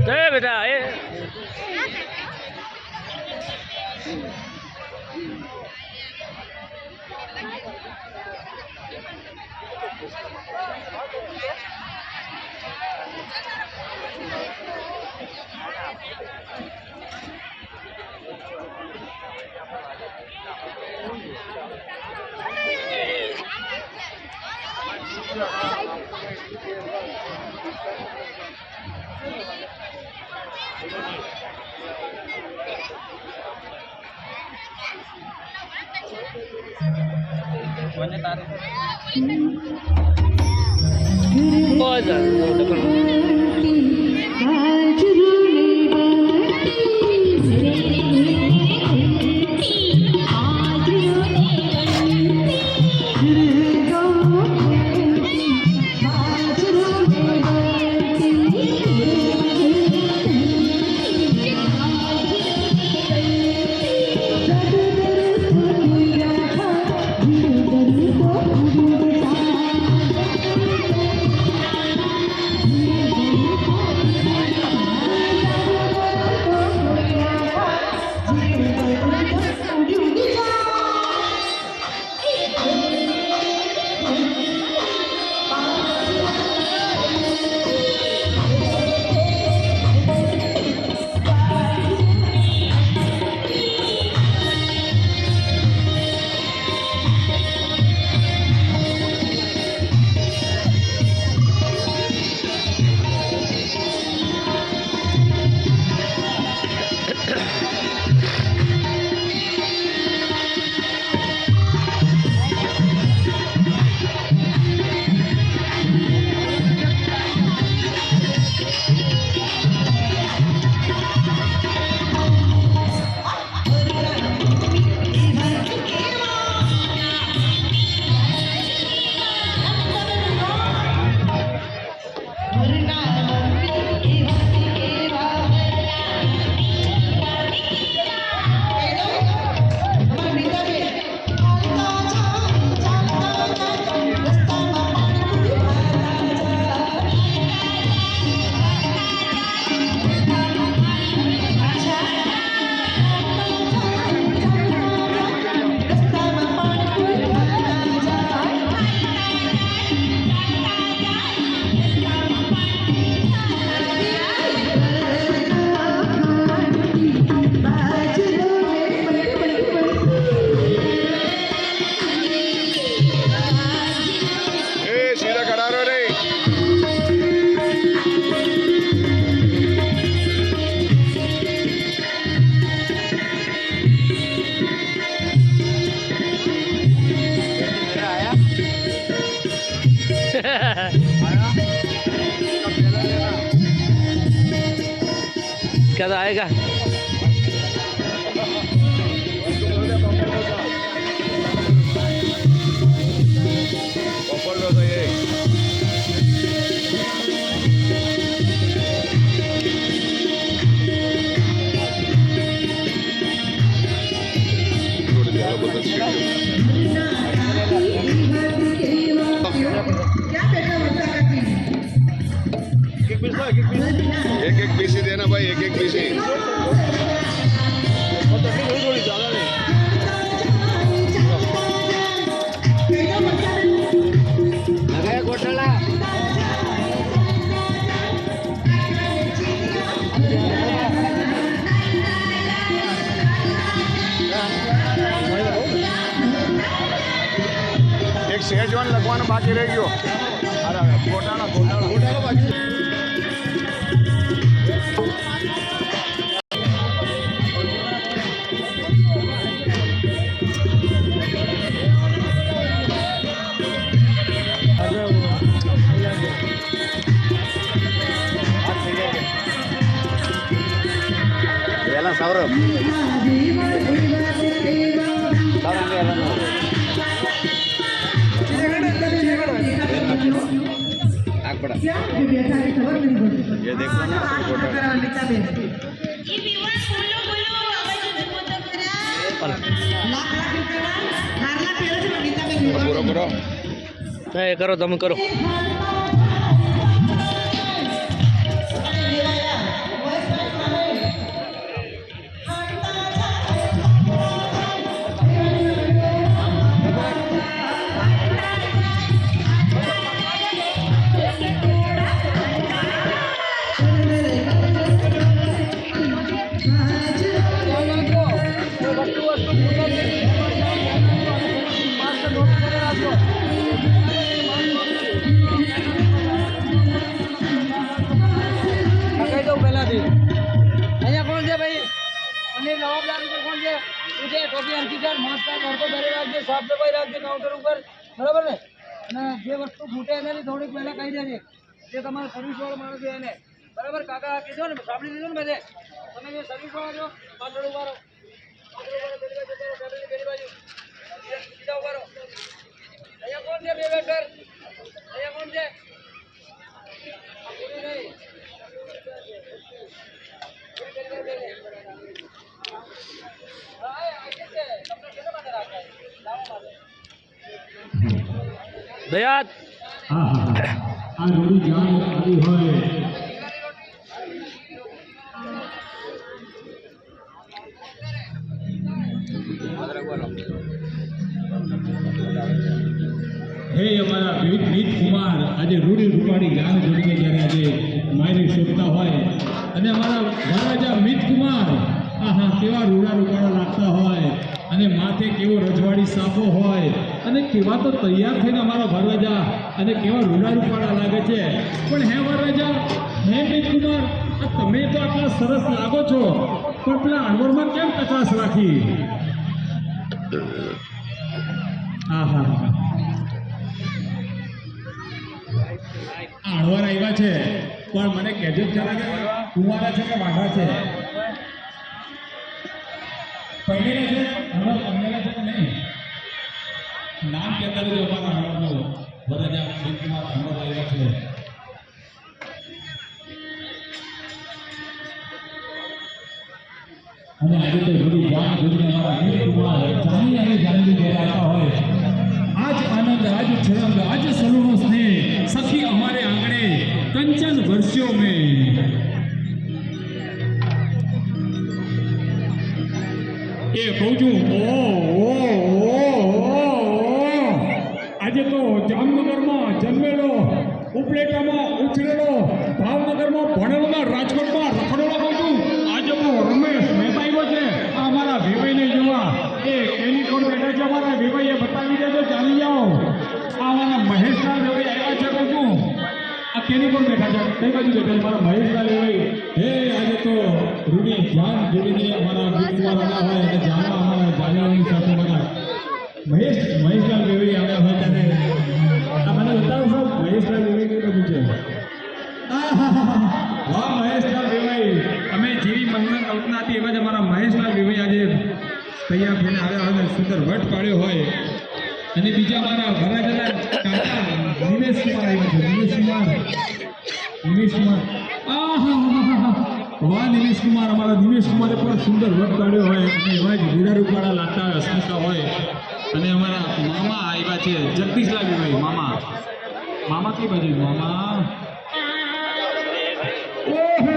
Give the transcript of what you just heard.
જય બેટા એ क्या तो आएगा एक एक पीसी देना भाई, एक एक पीसी। एक शेजवान लगवाना बाकी रह गयो। अरे घोटाला घोटाला घोटाला बाकी। सौरभ ये देखो ना पूरा पूरा नहीं करो तुम करो કહી દઉં પહેલાથી અહીંયા કોણ છે ભાઈ અને જવાબદાર ઉપર કોણ છે તું છે ટોપી અંકિત માસ્ક વર્તો ભરી રાખજે સાફ સફાઈ રાખજે કાઉન્ટર ઉપર બરાબર ને અને જે વસ્તુ ખૂટે એનાથી થોડીક પહેલાં કહી દેજે જે તમારા સર્વિસવાળો માણસ છે એને બરાબર કાકા કીધો ને સાંભળી લીધું ને બધે તમે જે સર્વિસવાળા છો પાછળ ઉભા રહો પેલી બાજુ સીધા ઉભા રહો અહીંયા કોણ છે બે વેટર અહીંયા કોણ છે દયાત આ જોડી જાણ આવી હોય હે અમારા વિનીત કુમાર આજે રૂડી રૂપાડી ગાન જોડીને જ્યારે આજે માયરી શોધતા હોય અને અમારા વરરાજા મિત કુમાર કેવા રૂડા રૂપાડા લાગતા હોય અને માથે કેવો રજવાડી સાફો હોય અને કેવા તો તૈયાર થઈને અમારા વરરાજા અને કેવા રૂડા રૂપાડા લાગે છે પણ હે વરરાજા હે મિત કુમાર તમે તો આટલા સરસ લાગો છો પણ પેલા અણવરમાં કેમ કચાશ રાખી અણવર આવ્યા છે પણ મને કહેજો જરા કે કુંવારા છે કે વાઘા છે પહેલેલા છે અણવર પહેલેલા છે કે નહીં નામ કહેતા રહેજો અમારા અણવરનો વરરાજા મિતકુમાર અણવર આવ્યા છે અને આજે તો બધી જાણ જોઈને અમારા મિતકુમાર જાણી અને જાણી ઘેર આવતા હોય આજ આનંદ આજ છરંગ આજ સલુનો સ્નેહ સખી हमारे आंगणे कंचन वर्षों में ये कहूँ આજે તો જામનગરમાં જન્મેલો ઉપલેટામાં ઉછરેલો ભાવનગરમાં ભણેલો રાજકોટમાં રખડેલો કહું છું આજે તો રમેશ મહેતા આવ્યો છે આ અમારા વિભાઈને જોવા એ કેની કોણ બેઠા છે અમારા વિભાઈએ બતાવી દેજો જાણી જાઓ આ અમારા મહેશલાલ વિભાઈ આવ્યા છે કહું છું આ કેની કોણ બેઠા છે કઈ બાજુ બેઠા છે મારા મહેશલાલ વિભાઈ હે આજે તો રૂડી જાન જોડીને અમારા મિતકુમાર આવ્યા હોય અને જાનવા અમારા જાનવાની સાથે બધા મહેશલાલ વિભાઈ આવ્યા હોય ત્યારે આ મને બતાવો સર મહેશલાલ વિભાઈ કઈ બાજુ છે વાહ મહેશલાલ વિભાઈ અમે જેવી મનમાં કલ્પના હતી એવા જ અમારા મહેશલાલ વિભાઈ આજે તૈયાર થઈને આવ્યા હોય સુંદર વટ પાડ્યો હોય અને બીજા અમારા વરરાજાના કાકા નિમેશ કુમાર આવ્યા છે નિમેશ કુમાર વાહ નિમેશ કુમાર અમારા નિમેશ કુમારે પણ સુંદર વટ પાડ્યો હોય અને એવા જ રૂડા રૂપાડા લાગતા હોય અસ્મિતા હોય અને અમારા મામા આવ્યા છે જગદીશલાલ વિભાઈ મામા કઈ બાજુ મામા ઓહો